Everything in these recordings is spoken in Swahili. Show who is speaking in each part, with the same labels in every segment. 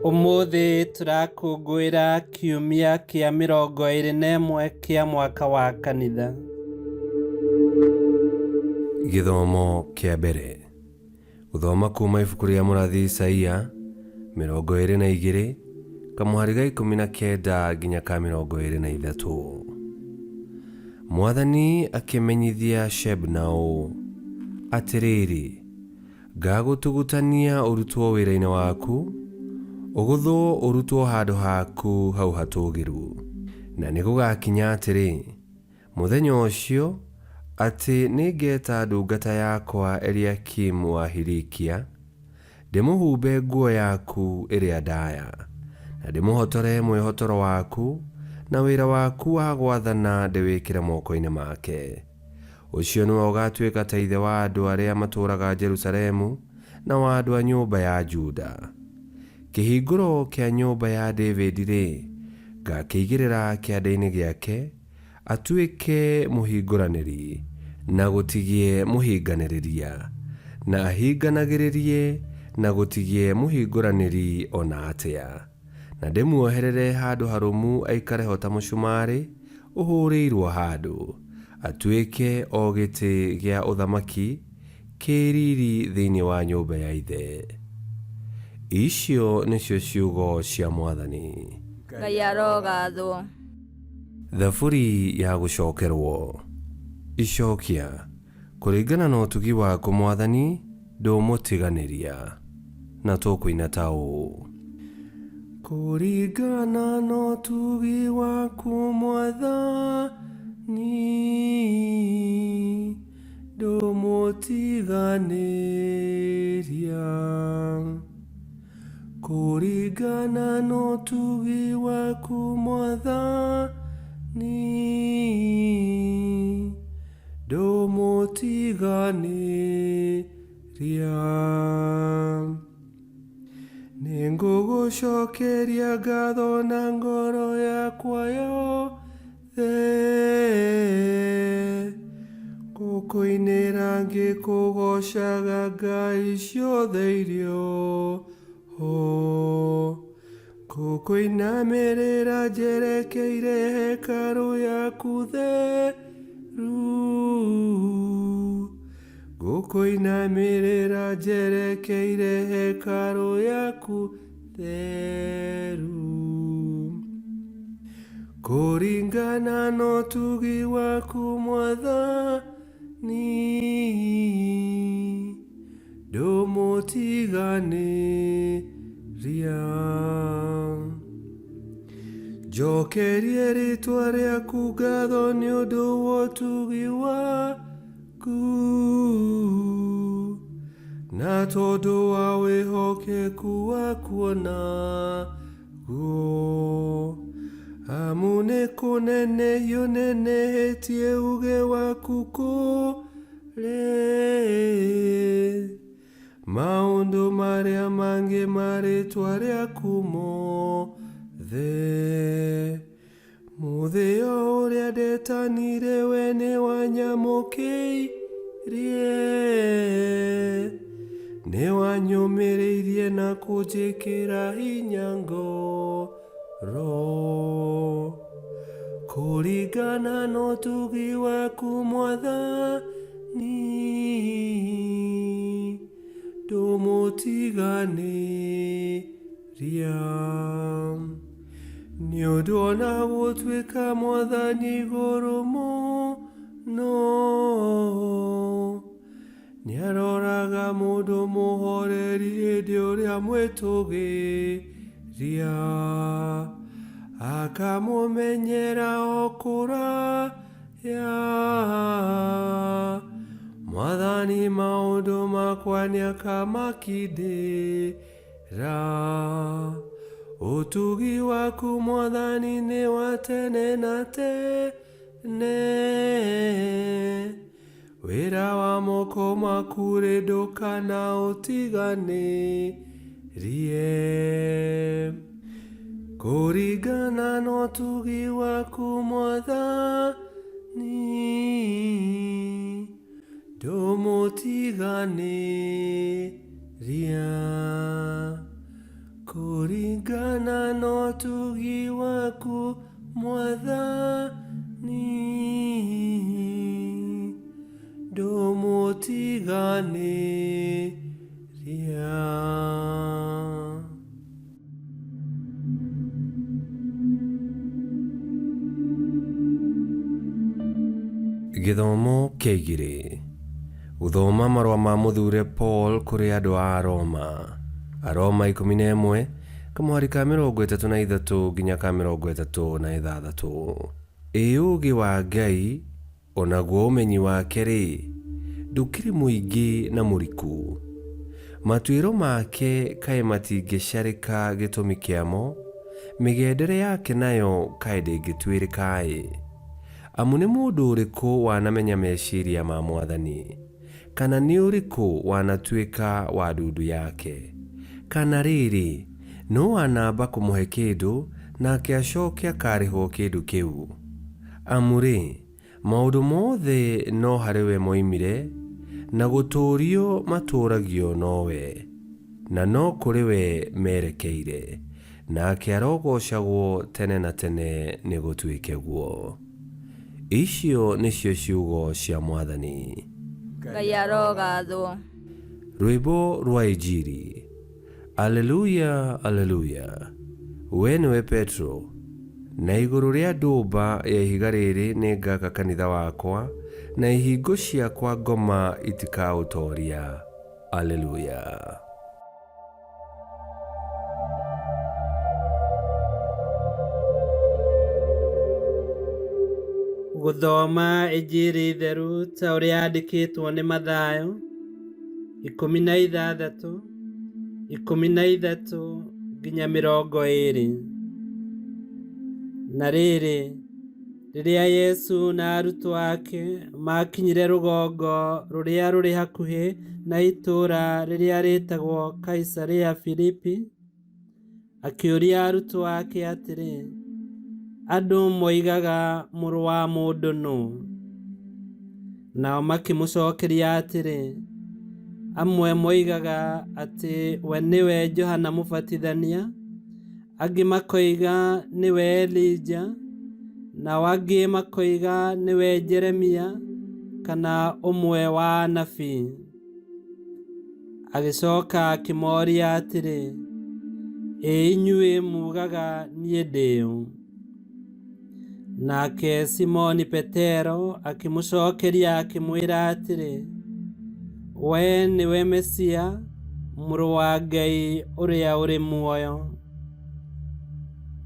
Speaker 1: Umuthi turakungwira kiumia kia 21 kia mwaka wa kanitha.
Speaker 2: Githomo kia mbere. Guthoma kuma ibuku ria murathi Isaia 22 kamuhari ga 19 nginya ka 23. Mwathani akimenyithia Shebna ũũ: atiriri, ngagũtugutania ũrutwo wĩra-inĩ waku, ũgũthwo ũrutwo handũ haku hau hatũgĩru. Na nĩ gũgakinya atĩrĩ, mũthenya ũcio, atĩ nĩngeta ndungata yakwa Eliakim wa Hilikia, ndĩmũhumbe nguo yaku ĩrĩa ndaya, na ndĩmũhotore mwĩhotoro waku, na wĩra waku wa gwathana ndĩwĩkĩre moko-inĩ make. Ũcio nĩwe ũgatuĩka ta ithe wa andũ arĩa matũũraga Jerusalemu na wa andũ a nyũmba ya Juda. Kĩhingũro kĩa nyũmba ya David-rĩ, ngakĩigĩrĩra kĩande-inĩ gĩake, atuĩke mũhingũranĩri, na gũtigie mũhinganĩrĩria, na ahinganagĩrĩrie na gũtigie mũhingũranĩri ona atĩa. Na ndĩmuoherere handũ harũmu aikare ho ta mũcumarĩ ũhũrĩirwo handũ, atuĩke o gĩtĩ gĩa ũthamaki kĩriri thĩinĩ wa nyũmba ya ithe. Icio nĩcio ciugo cia Mwathani.
Speaker 3: Ngai arogathwo.
Speaker 2: Thaburi ya gũcokerwo. Icokia. Kũringana na ũtugi waku Mwathani, ndũmũtiganĩria. Na tũkũina ta ũũ: kũringana na ũtugi waku Mwathani, ndũmũtiganĩria. Kũringana na ũtugi waku Mwathani, ndũmũtiganĩria. Nĩngũgũcokeria ngatho na ngoro yakwa yothe, ngũkũinĩra ngĩkũgocaga ngai ciothe irio ho. Ngũkũinamĩrĩra njerekeire hekarũ yaku theru, ngũkũinamĩrĩra njerekeire hekarũ yaku theru. Kũringana na ũtugi waku Mwathani, ndũmũtiganĩria. Njokerie rĩtwa rĩaku ngatho nĩ ũndũ wa ũtugi waku, na tondũ wa wĩhokeku waku onaguo. Amu nĩ kũnenehio nenehĩtie uge waku kũrĩ maũndũ marĩa mangĩ ma rĩtwa rĩaku mothe. Mũthĩa ũrĩa ndetanire we nĩ wanyamũkĩirie, nĩ wanyũmĩrĩirie na kũnjĩkĩra hinya ngoro. Kũringana na ũtugi waku Mwathani, ndũmũtiganĩria. Nĩ ũndũ ona gũtuĩka Mwathani igũrũ mũno, nĩaroraga mũndũ mũhoreri hĩndĩ ũrĩa mwĩtũgĩria, akamũmenyera o kũraya. Mwathani maũndũ makwa nĩakamakindĩra. Ũtugi waku Mwathani nĩ wa tene na tene, wĩra wa moko maku rĩ ndũkana ũtiganĩrie. Kũringana na ũtugi waku Mwathani, ndũmũtiganĩria. kũringana na ũtugi waku Mwathani, ndũmũtiganĩria. Gĩthomo kĩa 2. Gũthoma marũa ma mũthure Paul kũrĩ andũ a Roma. Aroma 11 kamwari ka 33 nginya ka 36. Ũũgĩ wa Ngai onaguo ũmenyi wake-rĩ ndũkĩrĩ mũingĩ na mũriku. Matuĩro make kaĩ matingĩcarĩka gĩtũmi kĩamo, mĩgendere yake nayo kaĩ ndĩngĩtuĩrĩka-ĩ. Amu nĩ mũndũ ũrĩkũ wanamenya meciria ma Mwathani? Kana nĩ ũrĩkũ wanatuĩka wa ndundu yake? Kana rĩrĩ, no wanamba kũmũhe kĩndũ nake acoke akarĩhwo kĩndũ kĩu? Amu-rĩ, maũndũ mothe no harĩ we moimire, na gũtũũrio matũũragio nowe, na no kũrĩ we merekeire, nake arogocagwo tene na tene nĩ gũtuĩke guo. Icio nĩcio ciugo cia Mwathani.
Speaker 3: Ngai arogathwo.
Speaker 2: Rwĩmbo rwa Injili. Aleluya, aleluya. We nĩwe Petro, na igũrũ rĩa ndũmba ya ihiga rĩrĩ nĩ ngaka kanitha wakwa, na ihingo ciakwa ngoma itikaũtooria. Aleluya.
Speaker 1: Gũthoma Injili theru ta ũrĩa yandĩkĩtwo nĩ Mathayo 16:13 nginya 20. Na rĩrĩ, rĩrĩa Yesu na arutwo ake makinyire rũgongo rũrĩa rũrĩ hakuhĩ na itũũra rĩrĩa rĩtagwo Kaisarea Filipi, akĩũria arutwo ake atĩrĩ, andũ moigaga mũrũ wa mũndũ nũ? Nao makĩmũcokeria atĩrĩ, amwe moigaga atĩ we nĩwe Johana Mũbatithania, angĩ makoiga nĩwe Elija, nao angĩ makoiga nĩwe Jeremia kana ũmwe wa anabii. Agĩcoka akĩmoria atĩrĩ, inyuĩ mugaga niĩ ndĩ-ũ? Nake Simoni Petero akĩmũcokeria akĩmwĩra atĩrĩ, we nĩwe Mesia, mũrũ wa Ngai ũrĩa ũrĩ muoyo.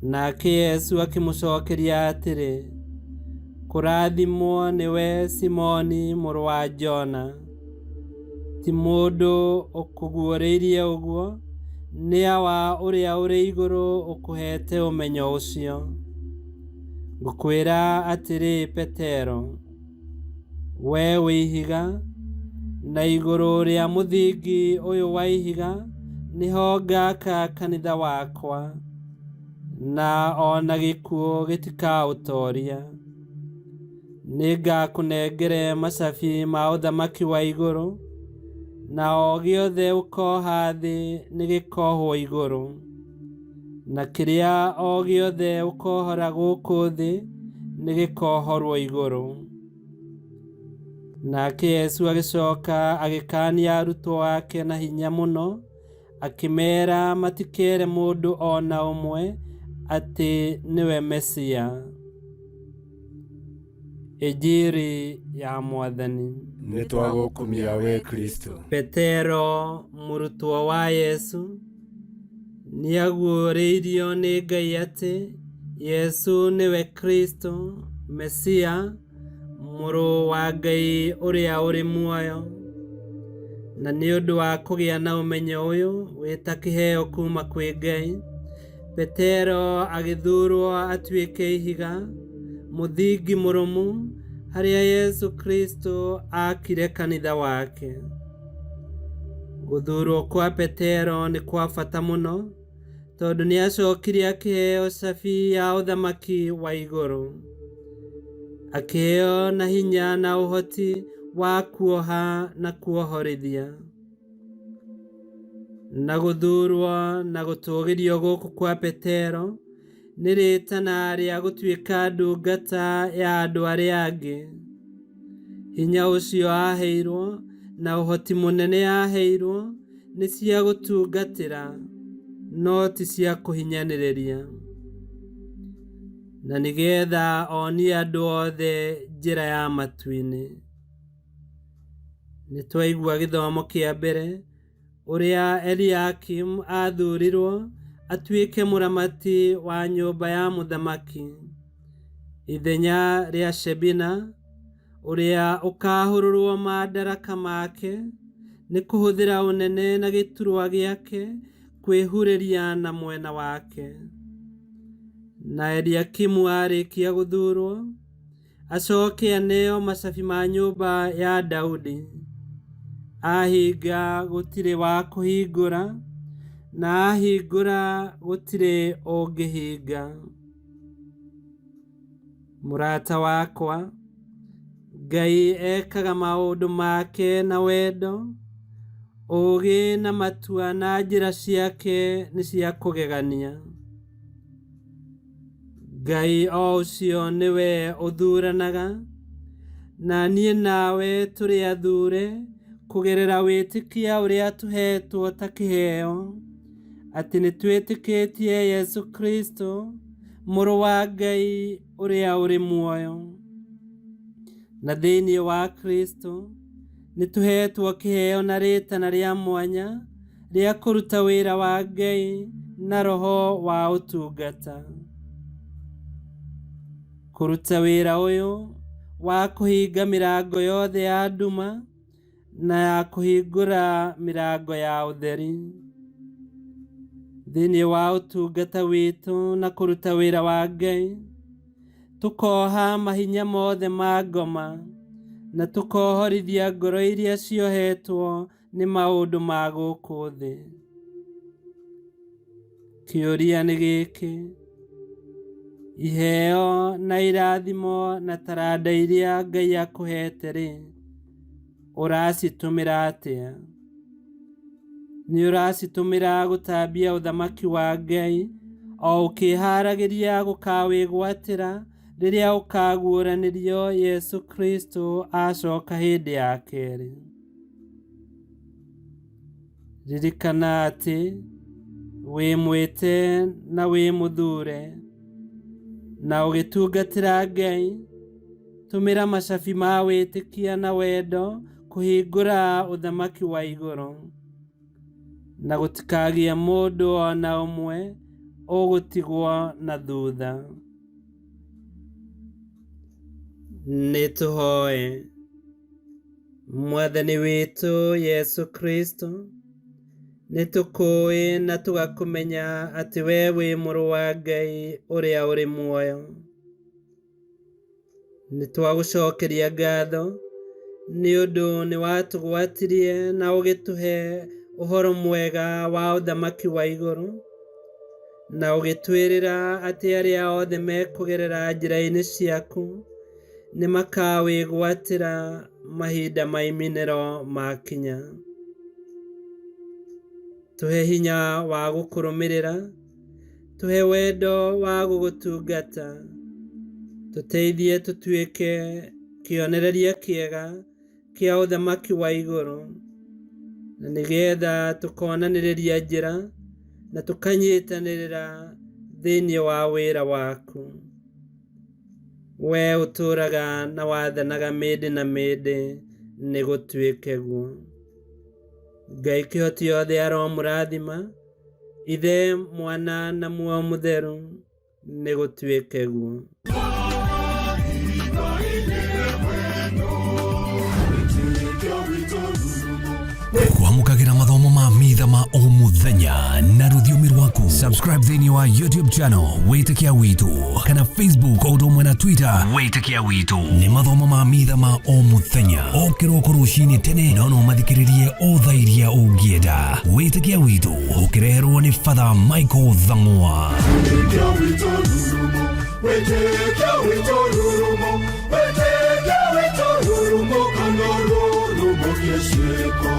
Speaker 1: Nake Yesu akĩmũcokeria atĩrĩ, kũrathimwo nĩwe Simoni mũrũ wa Jona. Ti mũndũ ũkũguũrĩirie ũguo, nĩ Awa ũrĩa ũrĩ igũrũ ũkũhete ũmenyo ũcio. Ngũkwĩra atĩrĩ Petero, we wĩ ihiga, na igũrũ rĩa mũthingi ũyũ wa ihiga nĩho ngaka kanitha wakwa, na ona gĩkuũ gĩtikaũtooria. Nĩngakũnengere macabi ma ũthamaki wa igũrũ, na o gĩothe ũkoha thĩ nĩgĩkohwo igũrũ, na kĩrĩa o gĩothe ũkohora gũkũ thĩ nĩgĩkohorwo igũrũ. Nake Yesu agĩcoka agĩkaania arutwo ake na hinya mũno, akĩmeera matikeere mũndũ ona ũmwe atĩ nĩwe Mesia. Injili ya Mwathani.
Speaker 4: Nĩtwagũkumia we Kristo.
Speaker 1: Petero, mũrutwo wa Yesu, nĩaguũrĩirio nĩ Ngai atĩ Yesu nĩwe Kristo, Mesia, mũrũ wa Ngai ũrĩa ũrĩ muoyo. Na nĩ ũndũ wa kũgĩa na ũmenyo ũyũ wĩta kĩheo kuma kwĩ Ngai, Petero agĩthuurwo atuĩke ihiga, mũthingi mũrũmu, harĩa Yesu Kristo akire kanitha wake. Gũthuurwo kwa Petero nĩ kwa bata mũno, tondũ nĩacokirie akĩheo cabi ya ũthamaki wa igũrũ. Akĩheo na hinya na ũhoti wa kuoha na kuohorithia. na guthurwo na gutugirio guku kwa Petero nĩ rĩtana rĩa gũtuĩka ndungata ya andũ arĩa angĩ. Hinya ũcio aheirwo na ũhoti mũnene aheirwo nĩ cia gũtungatĩra, no ti cia kũhinyanĩrĩria, na nĩgetha onie andũ othe njĩra ya matu-inĩ. Nĩ twaigua gĩthomo kĩa mbere ũrĩa Eliakim athurirwo atuĩke mũramati wa nyũmba ya mũthamaki, ithenya rĩa Shebina ũrĩa ũkahũrũrwo madaraka make nĩ kũhũthĩra ũnene na gĩturwa gĩake kwĩhurĩria na mwena wake. Na Eliakimu arĩkia gũthurwo acoke aneo macabi ma nyũmba ya Daudi. Ahinga gũtirĩ wa kũhingũra, na ahingũra gũtirĩ ũngĩhinga. Mũrata wakwa, Ngai ekaga maũndũ make na wendo, ũũgĩ na matua na njĩra ciake nĩ cia kũgegania. Ngai o ũcio nĩwe ũthuranaga, na niĩ nawe tũrĩ athure kũgerera wĩtĩkia ũrĩa tũhetwo ta kĩheo, atĩ nĩ twĩtĩkĩtie Yesu Kristo, mũrũ wa Ngai ũrĩa ũrĩ muoyo. Na thĩinĩ wa Kristo nĩ tũhetwo kĩheo na rĩtana rĩa mwanya rĩa kũruta wĩra wa Ngai na roho wa ũtungata. Kũruta wĩra ũyũ wa kũhinga mĩrango yothe ya nduma na ya kũhingũra mĩrango ya ũtheri. Thĩinĩ wa ũtungata witũ na kũruta wĩra wa Ngai, tũkoha mahinya mothe ma ngoma na tũkohorithia ngoro iria ciohetwo nĩ maũndũ ma gũkũ thĩ. Kĩũria nĩ gĩkĩ: iheo na irathimo na taranda iria Ngai akũhete-rĩ, ũracitũmĩra atĩa? Nĩ ũracitũmĩra gũtambia ũthamaki wa Ngai o ũkĩharagĩria gũkawĩgwatĩra rĩrĩa ũkaguũranĩrio Yesu Kristo acoka hĩndĩ ya kerĩ? Ririkana atĩ wĩ mwĩte na wĩ mũthure na ũgĩtungatĩra Ngai, tũmĩra macabi ma wĩtĩkia na wendo kũhingũra ũthamaki wa igũrũ, na gũtikagĩa mũndũ ona ũmwe ũgũtigwo na thutha. Nĩ tũhoe. Mwathani witũ Yesu Kristo, nĩ tũkũĩ na tũgakũmenya atĩ we wĩ mũrũ wa Ngai ũrĩa ũrĩ muoyo. Nĩ twagũcokeria ngatho nĩ ũndũ nĩ watũgwatirie na ũgĩtũhe ũhoro mwega wa ũthamaki wa igũrũ, na ũgĩtwĩrĩra atĩ arĩa othe mekũgerera njĩra-inĩ ciaku nĩ makawĩgwatĩra mahinda ma iminĩro makinya. Tũhe hinya wa gũkũrũmĩrĩra, tũhe wendo wa gũgũtungata, tũteithie tũtuĩke kĩonereria kĩega kĩa ũthamaki wa igũrũ, na nĩgetha tũkonanĩrĩria njĩra na tũkanyitanĩrĩra thĩinĩ wa wĩra waku. We ũtũũraga na wathanaga mĩndĩ na mĩndĩ, nĩ gũtuĩke guo. Ngai kĩhoti yothe aromũrathima, Ithe, Mwana na Muoyo Mũtheru, nĩ gũtuĩke guo.
Speaker 5: Kwamũkagĩra mathomo ma Mitha ma o mũthenya na rũthiomi rwaku. Subscribe thĩinĩ wa YouTube channel Witikia Witu, kana Facebook o ũndũ ũmwe na Twitter Witikia Witu. Nĩ mathomo ma Mitha ma o mũthenya, o kĩroko rũcinĩ tene, no mathikĩrĩrie o thaa iria ũngĩenda. Witikia Witu ũkĩreherwo nĩ Father Michael Thang'wa. Witikia Witu rurumo, Witikia Witu rurumo, Witikia Witu rurumo, kando rurumo kiesheko.